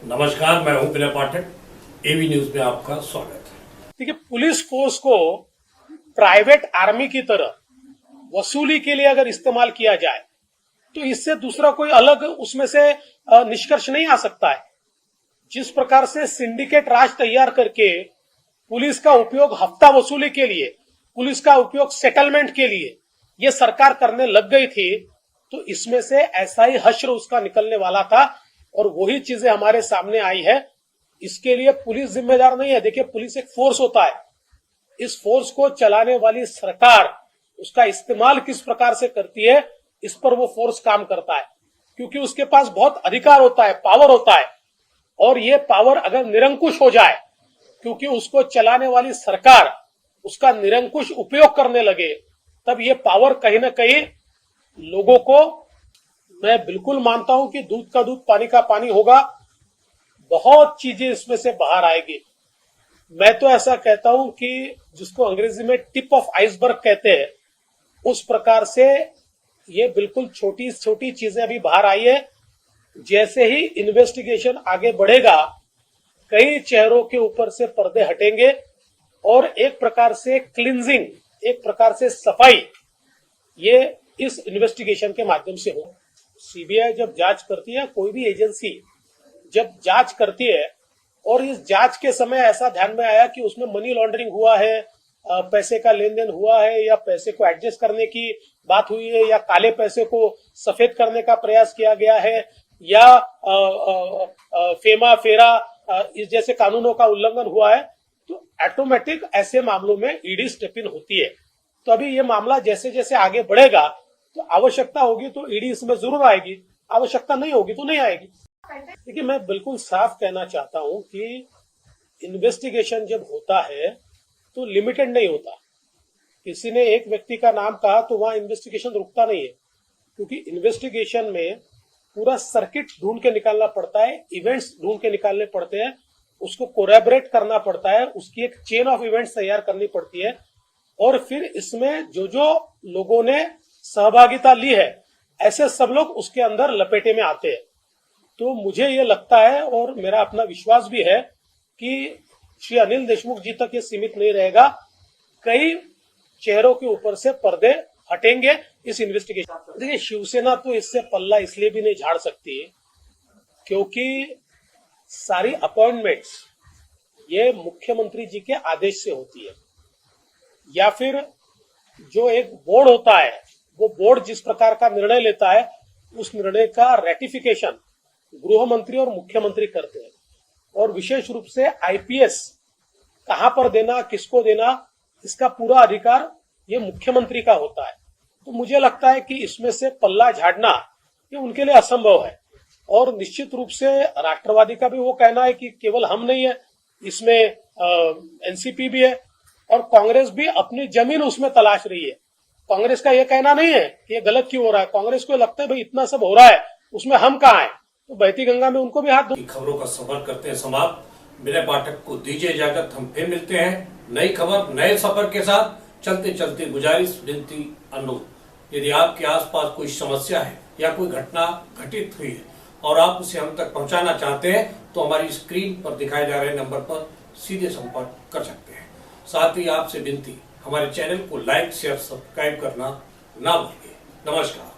नमस्कार, मैं हूं विनय पाठक। एवी न्यूज में आपका स्वागत है। देखिए, पुलिस फोर्स को प्राइवेट आर्मी की तरह वसूली के लिए अगर इस्तेमाल किया जाए तो इससे दूसरा कोई अलग उसमें से निष्कर्ष नहीं आ सकता है। जिस प्रकार से सिंडिकेट राज तैयार करके पुलिस का उपयोग हफ्ता वसूली के लिए, पुलिस का उपयोग सेटलमेंट के लिए ये सरकार करने लग गई थी, तो इसमें से ऐसा ही हश्र उसका निकलने वाला था और वही चीजें हमारे सामने आई है। इसके लिए पुलिस जिम्मेदार नहीं है। देखिए, पुलिस एक फोर्स होता है। इस फोर्स को चलाने वाली सरकार उसका इस्तेमाल किस प्रकार से करती है, इस पर वो फोर्स काम करता है, क्योंकि उसके पास बहुत अधिकार होता है, पावर होता है। और ये पावर अगर निरंकुश हो जाए, क्योंकि उसको चलाने वाली सरकार उसका निरंकुश उपयोग करने लगे, तब ये पावर कहीं ना कहीं लोगों को, मैं बिल्कुल मानता हूं कि दूध का दूध पानी का पानी होगा। बहुत चीजें इसमें से बाहर आएगी। मैं तो ऐसा कहता हूं कि जिसको अंग्रेजी में टिप ऑफ आइसबर्ग कहते हैं, उस प्रकार से ये बिल्कुल छोटी छोटी चीजें अभी बाहर आई है। जैसे ही इन्वेस्टिगेशन आगे बढ़ेगा, कई चेहरों के ऊपर से पर्दे हटेंगे और एक प्रकार से क्लींजिंग, एक प्रकार से सफाई ये इस इन्वेस्टिगेशन के माध्यम से हो। सीबीआई जब जांच करती है, कोई भी एजेंसी जब जांच करती है और इस जांच के समय ऐसा ध्यान में आया कि उसमें मनी लॉन्ड्रिंग हुआ है, पैसे का लेन देन हुआ है, या पैसे को एडजस्ट करने की बात हुई है, या काले पैसे को सफेद करने का प्रयास किया गया है, या फेमा फेरा इस जैसे कानूनों का उल्लंघन हुआ है, तो ऑटोमेटिक ऐसे मामलों में ईडी स्टेप इन होती है। तो अभी ये मामला जैसे जैसे आगे बढ़ेगा, तो आवश्यकता होगी तो ईडी इसमें जरूर आएगी, आवश्यकता नहीं होगी तो नहीं आएगी। देखिए, मैं बिल्कुल साफ कहना चाहता हूं कि इन्वेस्टिगेशन जब होता है तो लिमिटेड नहीं होता। किसी ने एक व्यक्ति का नाम कहा तो वहां इन्वेस्टिगेशन रुकता नहीं है, क्योंकि इन्वेस्टिगेशन में पूरा सर्किट ढूंढ के निकालना पड़ता है, इवेंट्स ढूंढ के निकालने पड़ते हैं, उसको कोलैबोरेट करना पड़ता है, उसकी एक चेन ऑफ इवेंट्स तैयार करनी पड़ती है, और फिर इसमें जो जो लोगों ने सहभागिता ली है, ऐसे सब लोग उसके अंदर लपेटे में आते हैं। तो मुझे ये लगता है और मेरा अपना विश्वास भी है कि श्री अनिल देशमुख जी तक ये सीमित नहीं रहेगा। कई चेहरों के ऊपर से पर्दे हटेंगे इस इन्वेस्टिगेशन। देखिए, शिवसेना तो इससे पल्ला इसलिए भी नहीं झाड़ सकती क्योंकि सारी अपॉइंटमेंट्स ये मुख्यमंत्री जी के आदेश से होती है, या फिर जो एक बोर्ड होता है, वो बोर्ड जिस प्रकार का निर्णय लेता है, उस निर्णय का रेटिफिकेशन गृह मंत्री और मुख्यमंत्री करते हैं। और विशेष रूप से आईपीएस कहां पर देना, किसको देना, इसका पूरा अधिकार ये मुख्यमंत्री का होता है। तो मुझे लगता है कि इसमें से पल्ला झाड़ना ये उनके लिए असंभव है। और निश्चित रूप से राष्ट्रवादी का भी वो कहना है कि केवल हम नहीं है, इसमें एनसीपी भी है और कांग्रेस भी अपनी जमीन उसमें तलाश रही है। कांग्रेस का ये कहना नहीं है कि ये गलत क्यों हो रहा है। कांग्रेस को लगता है भाई इतना सब हो रहा है, उसमें हम कहाँ हैं, तो बहती गंगा में उनको भी हाथ दो। खबरों का सफर करते हैं समाप्त। विनय पाठक को दीजिए इजाजत। हम फिर मिलते हैं नई खबर, नए सफर के साथ। चलते चलते गुजारिश, विनती, अनुरोध, यदि आपके आसपास कोई समस्या है या कोई घटना घटित हुई है और आप उसे हम तक पहुंचाना चाहते हैं, तो हमारी स्क्रीन पर दिखाए जा रहे नंबर पर सीधे संपर्क कर सकते हैं। साथ ही आपसे विनती, हमारे चैनल को लाइक, शेयर, सब्सक्राइब करना ना भूलिए। नमस्कार।